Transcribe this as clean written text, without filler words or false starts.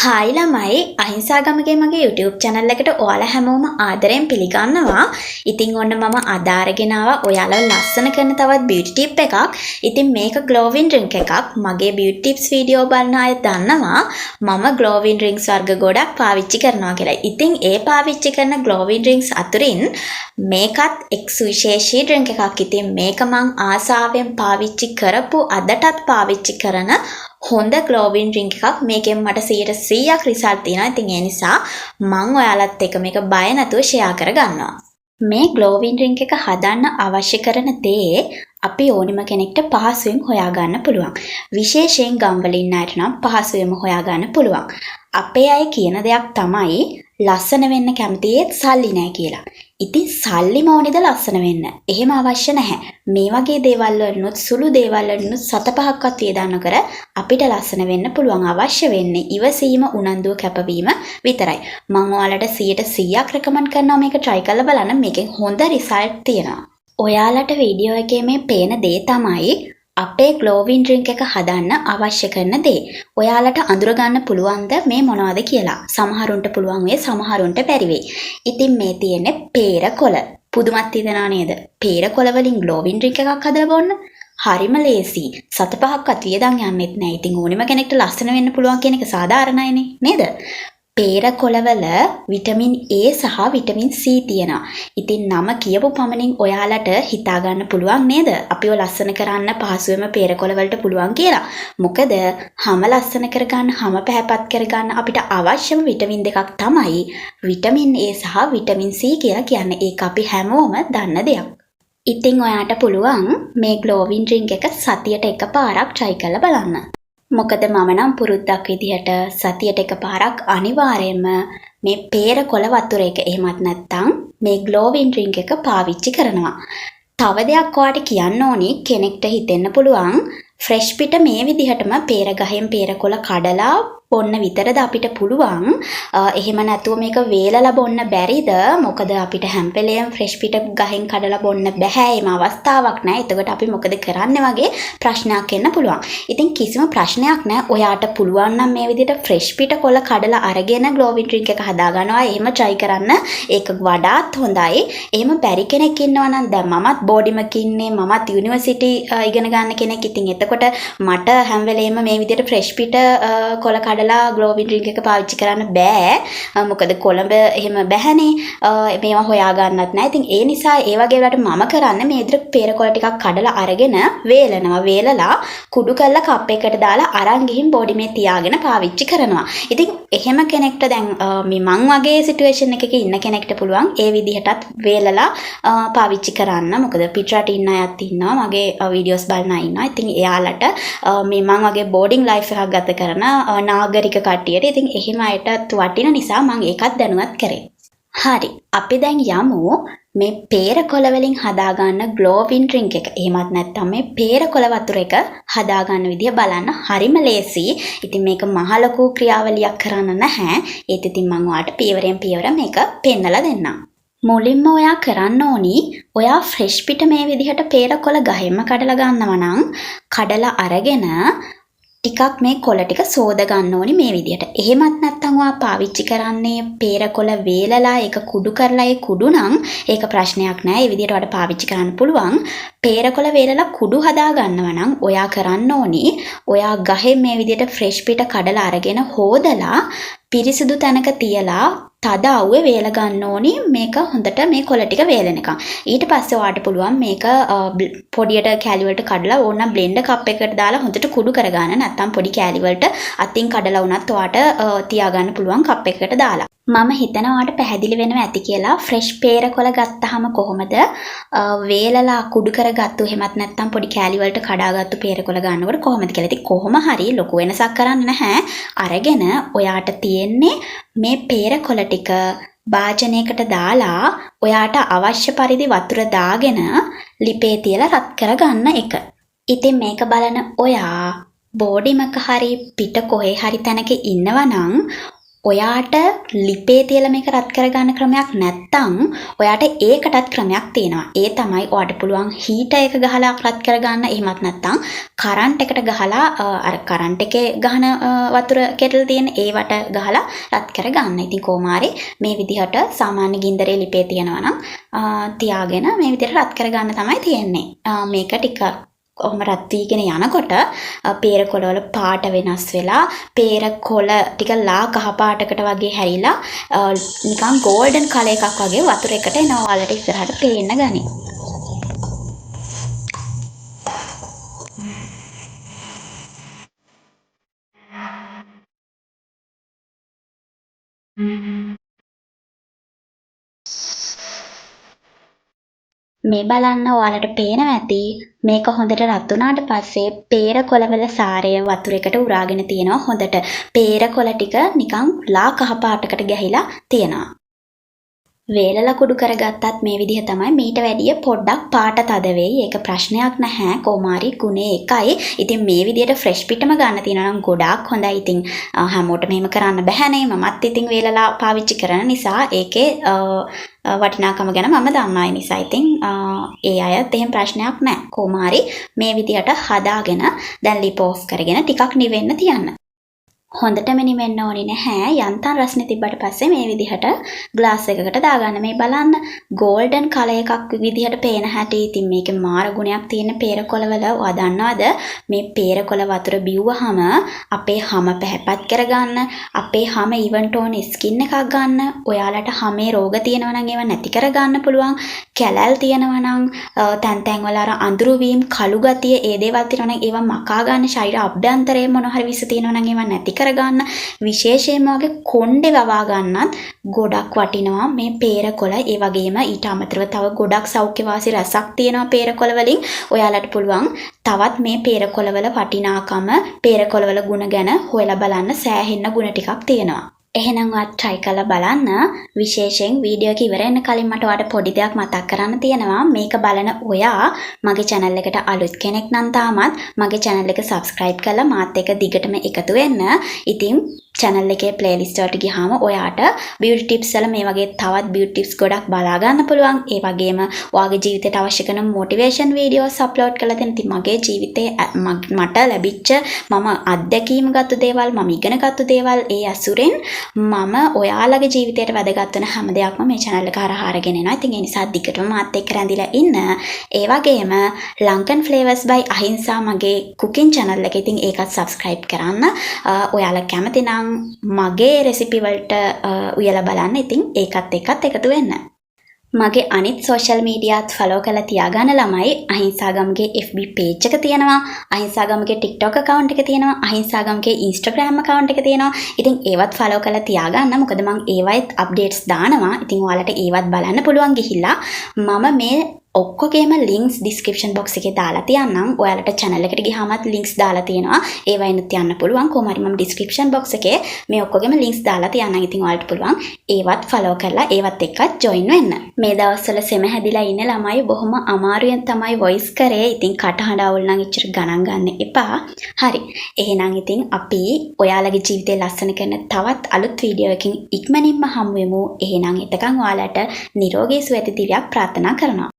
Hi ළමයි අහිංසා ගමගේ මගේ YouTube channel එකට ඔයාලා හැමෝම ආදරයෙන් පිළිගන්නවා. ඉතින් ඔන්න මම අද අරගෙන ආවා ඔයාලව ලස්සන කරන තවත් beauty tip එකක්. ඉතින් මේක glowing drink එකක්. මගේ beauty tips video බලන අය දන්නවා මම glowing drinks වර්ග ගොඩක් පාවිච්චි කරනවා කියලා. ඉතින් ඒ පාවිච්චි කරන glowing drinks අතුරින් මේකත් එක් සුවිශේෂී drink එකක්. ඉතින් මේක මං ආසාවෙන් පාවිච්චි කරපු අදටත් පාවිච්චි කරන හොඳ glowing drink එකක්. මේකෙන් මට 100% රිසල්ට් තියෙනවා. ඉතින් ඒ නිසා මම ඔයාලත් එක්ක මේක බය නැතුව ෂෙයා කරගන්නවා. මේ glowing drink එක හදන්න අවශ්‍ය කරන දේ අපි ඕනිම කෙනෙක්ට පහසුවෙන් හොයාගන්න පුළුවන්. විශේෂයෙන් ගම්වල ඉන්න අයට නම් පහසුවෙන්ම හොයාගන්න පුළුවන්. අපේ අය කියන දෙයක් තමයි ලස්සන වෙන්න කැමතියේ සල්ලි නැහැ කියලා. ඉතින් සල්ලිම ඕනිද ලස්සන වෙන්න? එහෙම අවශ්‍ය නැහැ. මේ වගේ දේවල් වලිනුත් සුළු දේවල් වලිනුත් 7-5ක්වත් වේදන්න කර අපිට ලස්සන වෙන්න පුළුවන්. අවශ්‍ය වෙන්නේ ඉවසීම, උනන්දුව, කැපවීම විතරයි. මම ඔයාලට 100%ක් රෙකමන්ඩ් කරනවා මේක try කරලා බලන්න. මේකෙන් හොඳ රිසල්ට් තියෙනවා. ඔයාලට වීඩියෝ එකේ මේ පේන දේ තමයි අපේ glowing drink එක හදන්න අවශ්‍ය කරන දේ. ඔයාලට අඳුරගන්න පුළුවන්ද මේ මොනවද කියලා? සමහරුන්ට පුළුවන් වෙයි, සමහරුන්ට බැරි වෙයි. ඉතින් මේ තියෙන්නේ peer කොළ. පුදුමත් හිතෙනා නේද? peer කොළ වලින් glowing drink එකක් හදලා බොන්න. හරිම ලේසි. 7-5ක්වත් වියදම් යන්නෙත් නෑ. ඉතින් ඕනෙම කෙනෙක්ට ලස්සන වෙන්න පුළුවන් කියන එක සාධාරණයිනේ නේද? peer කොළවල විටමින් A සහ විටමින් C තියෙනවා. ඉතින් නම කියපු පමණින් ඔයාලට හිතා ගන්න පුළුවන් නේද? අපිව ලස්සන කරන්න පහසුවෙන්ම peer කොළ වලට පුළුවන් කියලා. මොකද හැම ලස්සන කරගන්න, හැම පැහැපත් කරගන්න අපිට අවශ්‍යම විටමින් දෙකක් තමයි විටමින් A සහ විටමින් C කියලා කියන්නේ. ඒක අපි හැමෝම දන්න දෙයක්. ඉතින් ඔයාට පුළුවන් මේ glowing drink එක සතියට එකපාරක් try කරලා බලන්න. මොකද මම නම් පුරුද්දක් විදිහට සතියට එකපාරක් අනිවාර්යයෙන්ම මේ peer කොළ වතුර එක එහෙමත් නැත්නම් මේ glowing drink එක පාවිච්චි කරනවා. තව දෙයක් ඔයාට කියන්න ඕනි, කෙනෙක්ට හිතෙන්න පුළුවන් ෆ්‍රෙෂ් පිට මේ විදිහටම peer ගහෙන් peer කොළ කඩලා බොන්න විතරද අපිට පුළුවන්? එහෙම නැතුව මේක වේලලා බොන්න බැරිද? මොකද අපිට හැම වෙලේම ෆ්‍රෙෂ් පිට ගහෙන් කඩලා බොන්න බෑ. එහෙම අවස්ථාවක් නැහැ. එතකොට අපි මොකද කරන්නේ වගේ ප්‍රශ්නයක් එන්න පුළුවන්. ඉතින් කිසිම ප්‍රශ්නයක් නැහැ. ඔයාට පුළුවන් නම් මේ විදිහට ෆ්‍රෙෂ් පිට කොළ කඩලා අරගෙන glowing drink එක හදා ගන්නවා. එහෙම try කරන්න. ඒක වඩාත් හොඳයි. එහෙම බැරි කෙනෙක් ඉන්නවා නම් දැන් මමත් බෝඩිමක ඉන්නේ. මමත් යුනිවර්සිටි ඉගෙන ගන්න කෙනෙක්. ඉතින් එතකොට මට හැම වෙලේම මේ විදිහට ෆ්‍රෙෂ් පිට කොළ කඩලා glowing drink එක පාවිච්චි කරන්න බෑ. මොකද කොළඹ එහෙම බැහැනේ. මේවා හොයා ගන්නත් නැහැ. ඉතින් ඒ නිසා ඒ වගේ වෙලාවට මම කරන්නේ මේ විදිහට peer කොළ ටිකක් කඩලා අරගෙන වේලනවා. වේලලා කුඩු කරලා කප් එකකට දාලා අරන් ගිහින් බෝඩි මේ තියාගෙන පාවිච්චි කරනවා. ඉතින් එහෙම කෙනෙක්ට දැන් මං වගේ සිටුේෂන් එකක ඉන්න කෙනෙක්ට පුළුවන් ඒ විදිහටත් වේලලා පාවිච්චි කරන්න. මොකද පිටරට ඉන්න අයත් ඉන්නවා. මගේ වීඩියෝස් බලන අය ඉන්නවා. ඉතින් එයාලට මේ මං වගේ බෝඩින් ලයිෆ් එකක් ගත කරන නාගරික කට්ටියට ඉතින් එහෙම අයටත් වටින නිසා මම ඒකත් දැනුවත් කරේ. හරි. අපි දැන් යමු මේ peer කොළ වලින් හදාගන්න glowing drink එක. එහෙමත් නැත්නම් මේ peer කොළ වතුර එක හදාගන්න විදිය බලන්න. හරිම ලේසි. ඉතින් මේක මහ ලොකු ක්‍රියාවලියක් කරන්න නැහැ. ඒත් ඉතින් මම ඔයාලට පියවරෙන් පියවර මේක පෙන්නලා දෙන්නම්. මුලින්ම ඔයා කරන්න ඕනි ඔයා ෆ්‍රෙෂ් පිට මේ විදිහට peer කොළ ගහෙන්ම කඩලා ගන්නවා නම් කඩලා අරගෙන ටිකක් මේ කොළ ටික සෝද ගන්න ඕනි මේ විදිහට. එහෙමත් නැත්නම් ඔයා පාවිච්චි කරන්නේ peer කොළ වේලලා ඒක කුඩු කරලා ඒ කුඩු නම් ඒක ප්‍රශ්නයක් නෑ. ඒ විදිහට ඔයාලට පාවිච්චි කරන්න පුළුවන්. peer කොළ වේලලා කුඩු හදා ගන්නවා නම් ඔයා කරන්න ඕනි ඔයා ගහෙන් මේ විදිහට ෆ්‍රෙෂ් පිට කඩලා අරගෙන හොදලා පිරිසිදු තැනක තියලා තද අවුවේ වේල ගන්න ඕනි. මේක හොඳට මේ කොළ ටික වේලෙනකම්. ඊට පස්සේ ඔයාට පුළුවන් මේක පොඩියට කෑලි වලට කඩලා ඕනනම් බ්ලෙන්ඩර් කප් එකකට දාලා හොඳට කුඩු කරගන්න. නැත්නම් පොඩි කෑලි වලට අතින් කඩලා වුණත් ඔයාට තියාගන්න පුළුවන් කප් එකකට දාලා. මම හිතනවා ඔයාට පැහැදිලි වෙනවා ඇති කියලා. ෆ්‍රෙෂ් peer කොළ ගත්තාම කොහොමද වේලලා කුඩු කරගත්තු එහෙමත් නැත්නම් පොඩි කෑලි වලට කඩාගත්තු peer කොළ ගන්නකොට කොහොමද කියලා. ඉතින් කොහොම හරි ලොකු වෙනසක් කරන්න නැහැ. අරගෙන ඔයාට තියෙන්නේ මේ peer කොළ ටික භාජනයකට දාලා ඔයාට අවශ්‍ය පරිදි වතුර දාගෙන ලිපේ තියලා රත් කරගන්න එක. ඉතින් මේක බලන ඔයා බෝඩිමක හරි පිට කොහේ හරි තැනක ඉන්නවා නම් ඔයාට ලිපේ තියලා මේක රත් කරගන්න ක්‍රමයක් නැත්නම් ඔයාට ඒකටත් ක්‍රමයක් තියෙනවා. ඒ තමයි ඔයාට පුළුවන් හීටර් එක ගහලා රත් කරගන්න. එහෙමත් නැත්නම් කරන්ට් එකට ගහලා අර කරන්ට් එකේ ගහන වතුර කෙටල් තියෙන ඒවට ගහලා රත් කරගන්න. ඉතින් කොමාරි මේ විදිහට සාමාන්‍ය ගින්දරේ ලිපේ තියනවා නම් තියාගෙන මේ විදිහට රත් කරගන්න තමයි තියෙන්නේ. මේක ටික ඔහොම රත් වීගෙන යනකොට peer කොළවල පාට වෙනස් වෙලා peer කොළ ටික ලා කහ පාටකට වගේ හැරිලා නිකන් golden color එකක් වගේ වතුර එකට එනවා. ඔයාලට ඉස්සරහට පේන්න ගනි. මේ බලන්න ඔයාලට පේනවා ඇති මේක හොඳට රත් වුණාට පස්සේ peer කොළවල සාරය වතුර එකට උරාගෙන තියෙනවා. හොඳට peer කොළ ටික නිකන් ලා කහ පාටකට ගැහිලා තියෙනවා. වේලලා කුඩු කරගත්තත් මේ විදිහ තමයි. මීට වැඩිය පොඩ්ඩක් පාට තද වෙයි. ඒක ප්‍රශ්නයක් නැහැ. කොමාරි ගුණේ එකයි. ඉතින් මේ විදිහට ෆ්‍රෙෂ් පිටම ගන්න තියෙනවා නම් ගොඩාක් හොඳයි. ඉතින් හැමෝටම එහෙම කරන්න බෑනේ. මමත් ඉතින් වේලලා පාවිච්චි කරන නිසා ඒකේ වටිනාකම ගැන මම දන්නා නිසා ඉතින් ඒ අයත් එහෙම ප්‍රශ්නයක් නැහැ. කොමාරි මේ විදිහට හදාගෙන දැන් ලිප් ඔෆ් කරගෙන ටිකක් නිවෙන්න තියන්න. හොඳටම නිවෙන්න ඕනේ නැහැ. යන්තම් රස්නේ තිබ්බට පස්සේ මේ විදිහට ග්ලාස් එකකට දාගන්න. මේ බලන්න golden color එකක් විදිහට පේන හැටි. ඉතින් මේකේ මාර ගුණයක් තියෙන peer කොළවල ඔයා දන්නවද? මේ peer කොළ වතුර බිව්වහම අපේ හම පැහැපත් කරගන්න, අපේ හම even tone skin එකක් ගන්න, ඔයාලට හමේ රෝග තියෙනවා නම් ඒවා නැති කරගන්න පුළුවන්. කැලල් තියෙනවා නම් තැන් තැන් වල අර අඳුරු වීම, කළු ගතිය, ඒ දේවල් තියෙනවා නම් ඒවා මකා ගන්න, ශරීර අභ්‍යන්තරයේ මොන හරි විස තියෙනවා නම් ඒවා නැති කරගන්න, විශේෂයෙන්ම වගේ කොණ්ඩේ වවා ගන්නත් ගොඩක් වටිනවා මේ peer කොළ. ඒ වගේම ඊට අමතරව තව ගොඩක් සෞඛ්‍ය වාසී රසක් තියෙනවා peer කොළ වලින්. ඔයාලට පුළුවන් තවත් මේ peer කොළවල වටිනාකම, peer කොළවල ගුණ ගැන හොයලා බලන්න. සෑහෙන්න ගුණ ටිකක් තියෙනවා. එහෙනම් ඔයා try කරලා බලන්න. විශේෂයෙන් වීඩියෝ එක ඉවර වෙන්න කලින් මට ඔයාලට පොඩි දෙයක් මතක් කරන්න තියෙනවා. මේක බලන ඔයා මගේ channel එකට අලුත් කෙනෙක් නම් තාමත් මගේ channel එක subscribe කරලා මාත් එක්ක දිගටම එකතු වෙන්න. ඉතින් channel එකේ playlist වලට ගියාම ඔයාට beauty tips වල මේ වගේ තවත් beauty tips ගොඩක් බලා ගන්න පුළුවන්. ඒ වගේම ඔයාගේ ජීවිතයට අවශ්‍ය කරන motivation videos upload කරලා තියෙන. ඉතින් මගේ ජීවිතේ මට ලැබිච්ච මම අත්දැකීම් ගත්ත දේවල්, මම ඉගෙන ගත්ත දේවල්, ඒ අසුරෙන් මම ඔයාලගේ ජීවිතයට වැදගත් වෙන හැම දෙයක්ම මේ channel එක හරහා අරගෙන එනවා. ඉතින් ඒ නිසා දිගටම මාත් එක්ක රැඳිලා ඉන්න. ඒ වගේම Lankan Flavors by අහිංසා මගේ cooking channel එක. ඉතින් ඒකත් subscribe කරන්න. ඔයාලා කැමති නම් මගේ රෙසිපි වලට උයලා බලන්න. ඉතින් ඒකත් එක්කත් එකතු වෙන්න. මගේ අනිත් social mediaත් follow කරලා තියාගන්න ළමයි. අහිංසාගම්ගේ FB page එක තියෙනවා. අහිංසාගම්ගේ TikTok account එක තියෙනවා. අහිංසාගම්ගේ Instagram account එක තියෙනවා. ඉතින් ඒවත් follow කරලා තියාගන්න. මොකද මම ඒවයිත් updates දානවා. ඉතින් ඔයාලට ඒවත් බලන්න පුළුවන් ගිහිල්ලා. මම මේ ඔක්කොගේම links description box එකේ දාලා තියන්නම්. ඔයාලට channel එකට ගියාමත් links දාලා තියෙනවා. ඒවයිනුත් යන්න පුළුවන්. කොහොමරි මම description box එකේ මේ ඔක්කොගේම links දාලා තියන්නම්. ඉතින් ඔයාලට පුළුවන් ඒවත් follow කරලා ඒවත් එක්කත් join වෙන්න. මේ දවස්වල සෙම හැදිලා ඉන්න ළමයි බොහොම අමාරුවෙන් තමයි voice කරේ. ඉතින් කටහඬ අවුල් නම් ඉච්චර ගණන් ගන්න එපා. හරි. එහෙනම් ඉතින් අපි ඔයාලගේ ජීවිතේ ලස්සන කරන තවත් අලුත් වීඩියෝ එකකින් ඉක්මනින්ම හමු වෙමු. එහෙනම් එතකන් ඔයාලට නිරෝගී සුව ඇති දිවියක් ප්‍රාර්ථනා කරනවා.